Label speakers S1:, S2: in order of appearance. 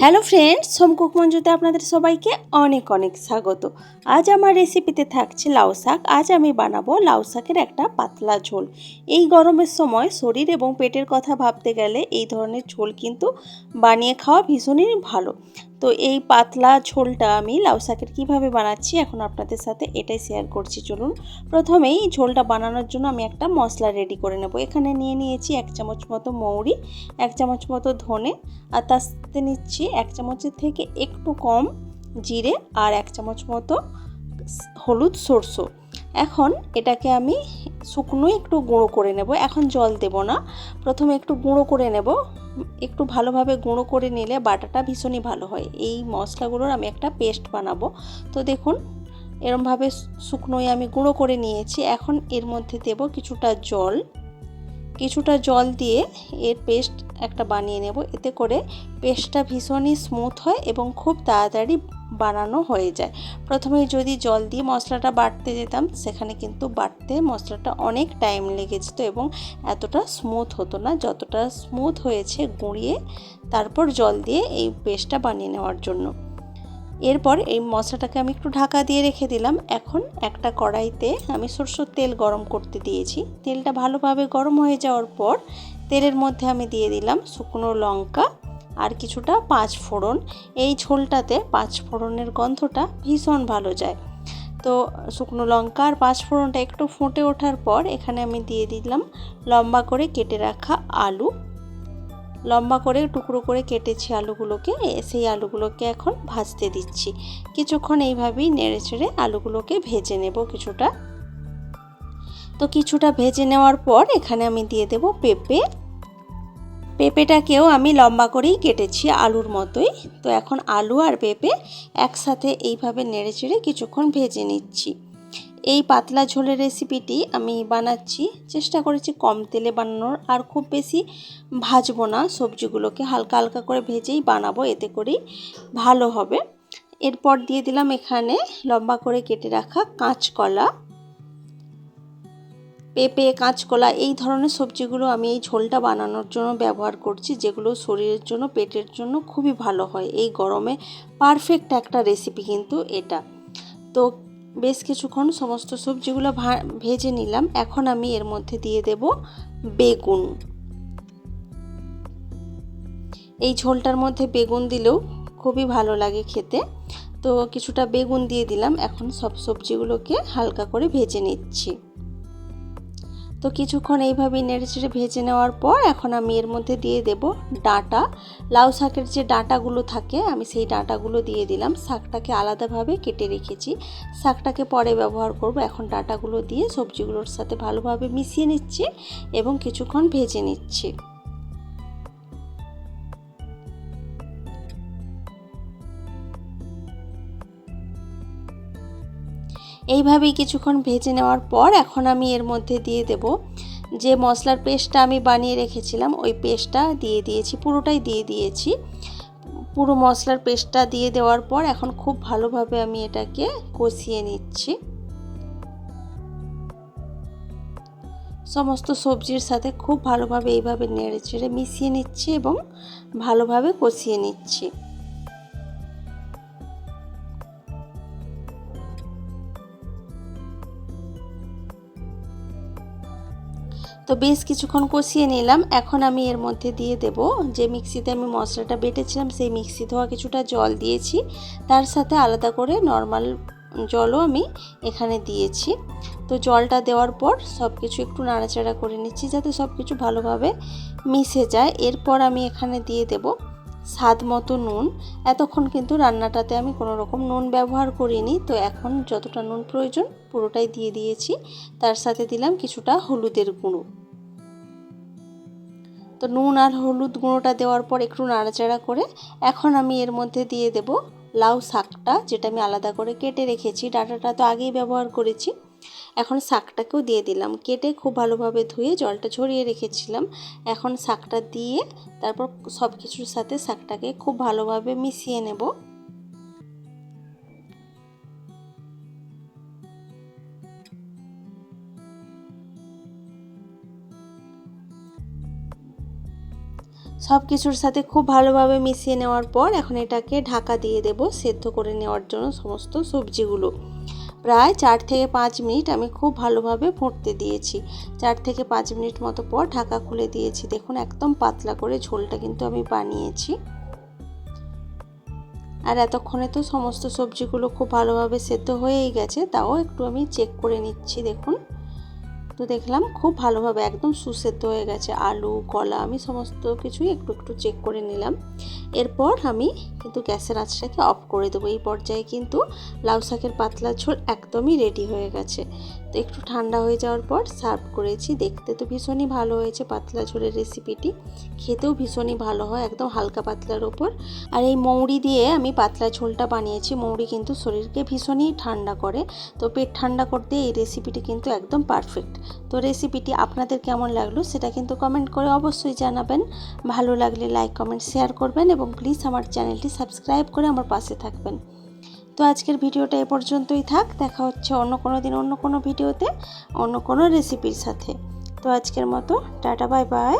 S1: Hello friends, home cook মঞ্জুতে আপনাদের সবাইকে অনেক অনেক স্বাগত। আজ আমার রেসিপিতে থাকছে লাউ শাক। আজ আমি বানাবো লাউ শাকের একটা পাতলা ঝোল। এই গরমের সময় শরীর এবং পেটের কথা ভাবতে গেলে এই ধরনের ঝোল কিন্তু বানিয়ে খাওয়া ভীষণই ভালো। তো এই পাতলা ঝোলটা আমি লাউ শাকের কীভাবে বানাচ্ছি এখন আপনাদের সাথে এটাই শেয়ার করছি। চলুন প্রথমেই ঝোলটা বানানোর জন্য আমি একটা মশলা রেডি করে নেব। এখানে নিয়েছি 1 চামচ মতো মৌরি, 1 চামচ মতো ধনে, আর তার সাথে নিচ্ছি 1 চামচের থেকে একটু কম জিরে আর 1 চামচ মতো হলুদ সরষে। এখন এটাকে আমি শুকনো একটু গুঁড়ো করে নেব। এখন জল দেব না, প্রথমে একটু গুঁড়ো করে নেব। একটু ভালোভাবে গুঁড়ো করে নিলে বাটাটা ভীষণই ভালো হয়। এই মশলাগুলোর আমি একটা পেস্ট বানাবো। তো দেখুন এরমভাবে শুকনোই আমি গুঁড়ো করে নিয়েছি। এখন এর মধ্যে দেব কিছুটা জল দিয়ে এর পেস্ট একটা বানিয়ে নেব। এতে করে পেস্টটা ভীষণই স্মুথ হয় এবং খুব তাড়াতাড়ি বানানো হয়ে যায়। প্রথমে যদি জল দিয়ে মশলাটা বাটতে যেতাম সেখানে কিন্তু বাটতে মশলাটা অনেক টাইম লেগে যেত এবং এতটা স্মুথ হতো না যতটা স্মুথ হয়েছে গুঁড়িয়ে তারপর জল দিয়ে এই পেস্টটা বানিয়ে নেওয়ার জন্য। এরপর এই মশলাটাকে আমি একটু ঢাকা দিয়ে রেখে দিলাম। এখন একটা কড়াইতে আমি সরষের তেল গরম করতে দিয়েছি। তেলটা ভালোভাবে গরম হয়ে যাওয়ার পর তেলের মধ্যে আমি দিয়ে দিলাম শুকনো লঙ্কা আর কিছুটা 5 ফোড়ন। এই ঝোলটাতে 5 ফোড়নের গন্ধটা ভীষণ ভালো যায়। তো শুকনো লঙ্কা আর 5 ফোড়নটা একটু ফুটে ওঠার পর এখানে আমি দিয়ে দিলাম লম্বা করে কেটে রাখা আলু। লম্বা করে টুকরো করে কেটেছি আলুগুলোকে। সেই আলুগুলোকে এখন ভাজতে দিচ্ছি। কিছুক্ষণ এইভাবেই নেড়েচেড়ে আলুগুলোকে ভেজে নেব কিছুটা। তো কিছুটা ভেজে নেওয়ার পর এখানে আমি দিয়ে দেব পেঁপেটাকেও আমি লম্বা করেই কেটেছি আলুর মতোই। তো এখন আলু আর পেঁপে একসাথে এইভাবে নেড়েচেড়ে কিছুক্ষণ ভেজে নিচ্ছি। এই পাতলা ঝোলের রেসিপিটি আমি বানাচ্ছি, চেষ্টা করেছি কম তেলে বানানোর, আর খুব বেশি ভাজবো না, সবজিগুলোকে হালকা হালকা করে ভেজেই বানাবো, এতে করেই ভালো হবে। এরপর দিয়ে দিলাম এখানে লম্বা করে কেটে রাখা কাঁচকলা, পেঁপে, কাঁচকলা এই ধরনের সবজিগুলো আমি এই ঝোলটা বানানোর জন্য ব্যবহার করছি, যেগুলো শরীরের জন্য পেটের জন্য খুবই ভালো হয়। এই গরমে পারফেক্ট একটা রেসিপি কিন্তু এটা। তো বেশ কিছুক্ষণ সমস্ত সবজিগুলো ভেজে নিলাম। এখন আমি এর মধ্যে দিয়ে দেব বেগুন। এই ঝোলটার মধ্যে বেগুন দিলেও খুবই ভালো লাগে খেতে। তো কিছুটা বেগুন দিয়ে দিলাম। এখন সব সবজিগুলোকে হালকা করে ভেজে নিচ্ছি। তো কিছুক্ষণ এইভাবেই নেড়েচেড়ে ভেজে নেওয়ার পর এখন আমি এর মধ্যে দিয়ে দেব ডাঁটা। লাউ শাকের যে ডাঁটাগুলো থাকে আমি সেই ডাঁটাগুলো দিয়ে দিলাম। শাকটাকে আলাদাভাবে কেটে রেখেছি, শাকটাকে পরে ব্যবহার করব। এখন ডাঁটাগুলো দিয়ে সবজিগুলোর সাথে ভালোভাবে মিশিয়ে নিচ্ছি এবং কিছুক্ষণ ভেজে নিচ্ছি। এইভাবেই কিছুক্ষণ ভেজে নেওয়ার পর এখন আমি এর মধ্যে দিয়ে দেব যে মশলার পেস্টটা আমি বানিয়ে রেখেছিলাম, ওই পেস্টটা দিয়ে দিয়েছি, পুরোটাই দিয়ে দিয়েছি। পুরো মশলার পেস্টটা দিয়ে দেওয়ার পর এখন খুব ভালোভাবে আমি এটাকে কষিয়ে নিচ্ছি। সমস্ত সবজির সাথে খুব ভালোভাবে এইভাবে নেড়েচেড়ে মিশিয়ে নিচ্ছি এবং ভালোভাবে কষিয়ে নিচ্ছি। তো বেশ কিছুক্ষণ কষিয়ে নিলাম। এখন আমি এর মধ্যে দিয়ে দেব যে মিক্সিতে আমি মশলাটা বেটেছিলাম, সেই মিক্সি ধোয়া কিছুটা জল দিয়েছি, তার সাথে আলাদা করে নর্মাল জলও আমি এখানে দিয়েছি। তো জলটা দেওয়ার পর সব কিছু একটু নাড়াচাড়া করে নিচ্ছি যাতে সব কিছু ভালোভাবে মিশে যায়। এরপর আমি এখানে দিয়ে দেব স্বাদ মতো নুন। এতক্ষণ কিন্তু রান্নাটাতে আমি কোনো রকম নুন ব্যবহার করিনি, তো এখন যতটা নুন প্রয়োজন পুরোটাই দিয়ে দিয়েছি। তার সাথে দিলাম কিছুটা হলুদের গুঁড়ো। তো নুন আর হলুদ গুঁড়োটা দেওয়ার পর একটু নাড়াচাড়া করে এখন আমি এর মধ্যে দিয়ে দেব লাউ শাকটা, যেটা আমি আলাদা করে কেটে রেখেছি। ডাঁটাটা তো আগেই ব্যবহার করেছি। এখন শাকটাকেও দিয়ে দিলাম, কেটে খুব ভালোভাবে ধুয়ে জলটা ঝরিয়ে রেখেছিলাম। এখন শাকটা দিয়ে তারপর সব কিছুর সাথে শাকটাকে খুব ভালোভাবে মিশিয়ে নেব। সব কিছুর সাথে খুব ভালোভাবে মিশিয়ে নেওয়ার পর এখন এটাকে ঢাকা দিয়ে দেব সেদ্ধ করে নেওয়ার জন্য সমস্ত সবজিগুলো। প্রায় 4 থেকে 5 মিনিট আমি খুব ভালোভাবে ফুটতে দিয়েছি। 4 থেকে 5 মিনিট মতো পর ঢাকা খুলে দিয়েছি। দেখুন একদম পাতলা করে ঝোলটা কিন্তু আমি বানিয়েছি। আর এতক্ষণে তো সমস্ত সবজিগুলো খুব ভালোভাবে সেদ্ধ হয়েই গেছে, তাও একটু আমি চেক করে নিচ্ছি। দেখুন, তো দেখলাম খুব ভালোভাবে একদম সুসেদ্ধ হয়ে গেছে। আলু, কলা আমি সমস্ত কিছুই একটু একটু চেক করে নিলাম। এরপর আমি কিন্তু গ্যাসের আঁচটাকে অফ করে দেবো। এই পর্যায়ে কিন্তু লাউ শাকের পাতলা ঝোল একদমই রেডি হয়ে গেছে। তো একটু ঠান্ডা হয়ে যাওয়ার পর সার্ভ করেছি। দেখতে তো ভীষণই ভালো হয়েছে পাতলা ঝোলের রেসিপিটি, খেতেও ভীষণই ভালো হয়, একদম হালকা পাতলার ওপর। আর এই মৌরি দিয়ে আমি পাতলা ঝোলটা বানিয়েছি। মৌরি কিন্তু শরীরকে ভীষণই ঠান্ডা করে, তো পেট ঠান্ডা করতে এই রেসিপিটি কিন্তু একদম পারফেক্ট। তো রেসিপিটি আপনাদের কেমন লাগলো সেটা কিন্তু কমেন্ট করে অবশ্যই জানাবেন। ভালো লাগলে লাইক, কমেন্ট, শেয়ার করবেন এবং প্লিজ আমার চ্যানেলটি সাবস্ক্রাইব করে আমার পাশে থাকবেন। তো আজকের ভিডিওটা এ পর্যন্তই থাক। দেখা হচ্ছে অন্য কোনো দিন অন্য কোনো ভিডিওতে অন্য কোনো রেসিপির সাথে। তো আজকের মতো টাটা, বাই বাই।